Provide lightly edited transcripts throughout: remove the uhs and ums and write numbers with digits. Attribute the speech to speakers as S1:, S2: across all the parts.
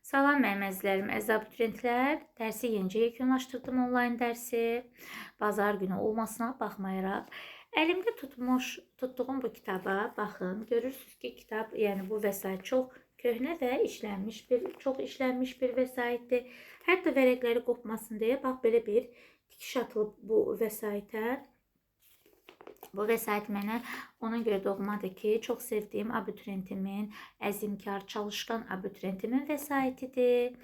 S1: Salam mənim əzizlərim, əziz abituriyentlər. Dərsi yenicə yekunlaşdırdım onlayn dərsi. Bazar günü olmasına baxmayaraq. Əlimdə tutduğum bu kitaba baxın. Görürsünüz ki, kitab, yəni bu vəsait çox köhnə və çox işlənmiş bir vəsaitdir. Hətta vərəqləri qopmasın deyə bax belə bir tikiş atılıb bu vəsaitə. Bu vəsait mənə ona görə doğmadır ki, çox sevdiyim abituriyentimin, əzmkar, çalışqan abituriyentimin vəsaitidir.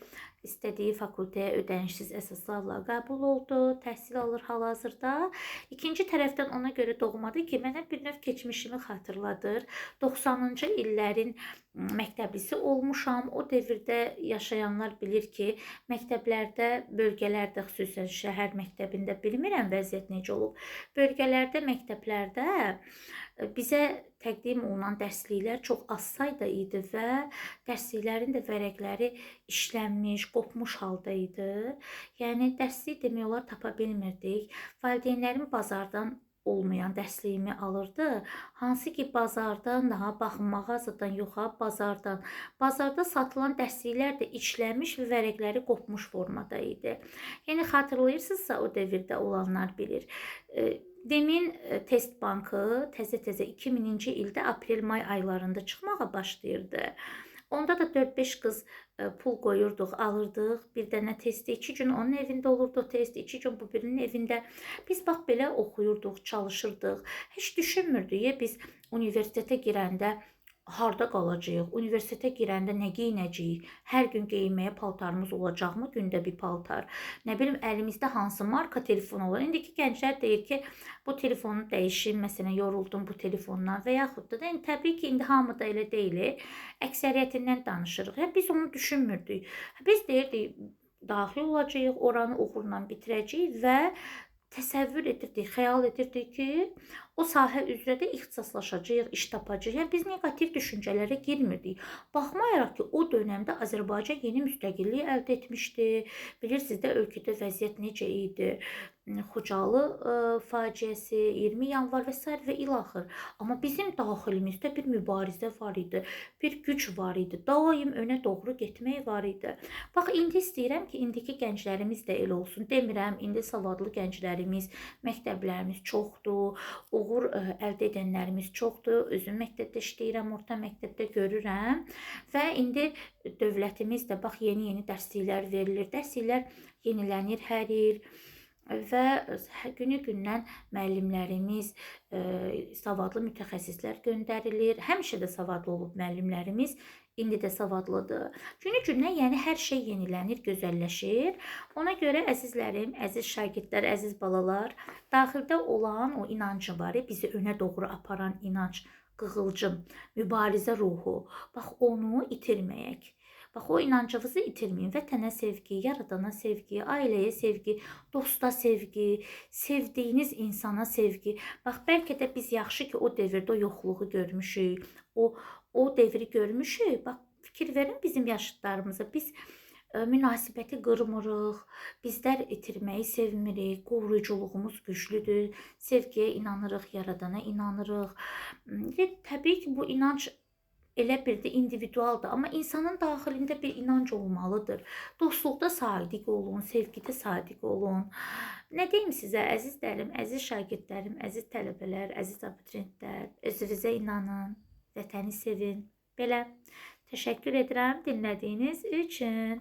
S1: İstədiyi fakültəyə ödənişsiz əsaslarla qəbul oldu, təhsil alır hal-hazırda. İkinci tərəfdən ona görə doğmadır ki, mənə bir növ keçmişimi xatırladır. 90-cı illərin məktəblisi olmuşam. O devirdə yaşayanlar bilir ki, məktəblərdə, bölgələrdə, xüsusən şəhər məktəbində bilmirəm vəziyyət necə olub. Bölgələrdə, məktəblərdə bizə təqdim olunan dərsliklər çox az sayda idi və dərsliklərin də vərəqləri işlənmiş, qopmuş halda idi. Yəni dərslik demək olar tapa bilmirdik. Valideynlərim bazardan olmayan dərsliyimi alırdı. Hansı ki bazardan daha baxın, mağazadan yox, bazardan. Bazarda satılan dərsliklər də işlənmiş və vərəqləri qopmuş formada idi. Yəni xatırlayırsınızsa o devirdə olanlar bilir. Demin test bankı təzə-təzə 2000-ci ildə aprel-may aylarında çıxmağa başlayırdı. Onda da 4-5 qız pul qoyurduq, alırdıq. Bir dənə testi 2 gün onun evində olurdu o test, 2 gün bu birinin evində. Biz bax belə oxuyurduq, çalışırdıq. Heç düşünmürdük biz universitetə girəndə harda qalacağıq, universitetə girəndə nə geyinəcəyik, hər gün geyinməyə paltarımız olacaqmı, gündə bir paltar, nə bilim əlimizdə hansı marka telefon olur. İndiki gənclər deyir ki, bu telefonu dəyişim, məsələn, yoruldum bu telefondan və yaxud da, yəni təbii ki, indi hamı da elə deyil, əksəriyyətindən danışırıq. Biz onu düşünmürdük. Biz deyirdik, daxil olacağıq, oranı uğurla bitirəcəyik və təsəvvür edirdik, xəyal edirdik ki, o sahə üzrə də ixtisaslaşacağıq, iş tapacağıq. Yəni biz negativ düşüncələrə girmirdik. Baxmayaraq ki, o dövrdə Azərbaycan yeni müstəqillik əldə etmişdi. Bilirsiniz də ölkədə vəziyyət necə idi? Xocalı faciəsi, 20 yanvar və s. və ilaxır. Amma bizim daxilimizdə bir mübarizə var idi, bir güc var idi, daim önə doğru getmək var idi. Bax, indi istəyirəm ki, indiki gənclərimiz də elə olsun. Demirəm, indi savadlı gənclərimiz, məktəblərimiz çoxdur, uğur əldə edənlərimiz çoxdur. Özüm məktəbdə işləyirəm, orta məktəbdə görürəm və indi dövlətimiz də bax, yeni dərsliklər verilir, dərsliklər yenilənir hər il. Və günü-gündən müəllimlərimiz, savadlı mütəxəssislər göndərilir. Həmişə də savadlı olub müəllimlərimiz, indi də savadlıdır. Günü-gündən, yəni hər şey yenilənir, gözəlləşir. Ona görə əzizlərim, əziz şagirdlər, əziz balalar, daxildə olan o inancı var, bizi önə doğru aparan inanc, qığılcım, mübarizə ruhu. Bax, onu itirməyək. Bax, o inancınızı itirməyin. Vətənə sevgi, yaradana sevgi, ailəyə sevgi, dosta sevgi, sevdiyiniz insana sevgi. Bax, bəlkə də biz yaxşı ki, o devirdə o yoxluğu görmüşük, o devri görmüşük. Bax, fikir verin bizim yaşıtlarımıza. Biz münasibəti qırmırıq, bizlər itirməyi sevmirik, qoruyuculuğumuz güclüdür, sevgiyə inanırıq, yaradana inanırıq. Təbii ki, bu inanc elə bir də individualdır, amma insanın daxilində bir inanc olmalıdır. Dostluqda sadiq olun, sevgidə sadiq olun. Nə deyim sizə, əzizlərim, əziz şagirdlərim, əziz tələbələr, əziz abituriyentlər, özünüzə inanın, vətəni sevin. Belə, təşəkkür edirəm dinlədiyiniz üçün.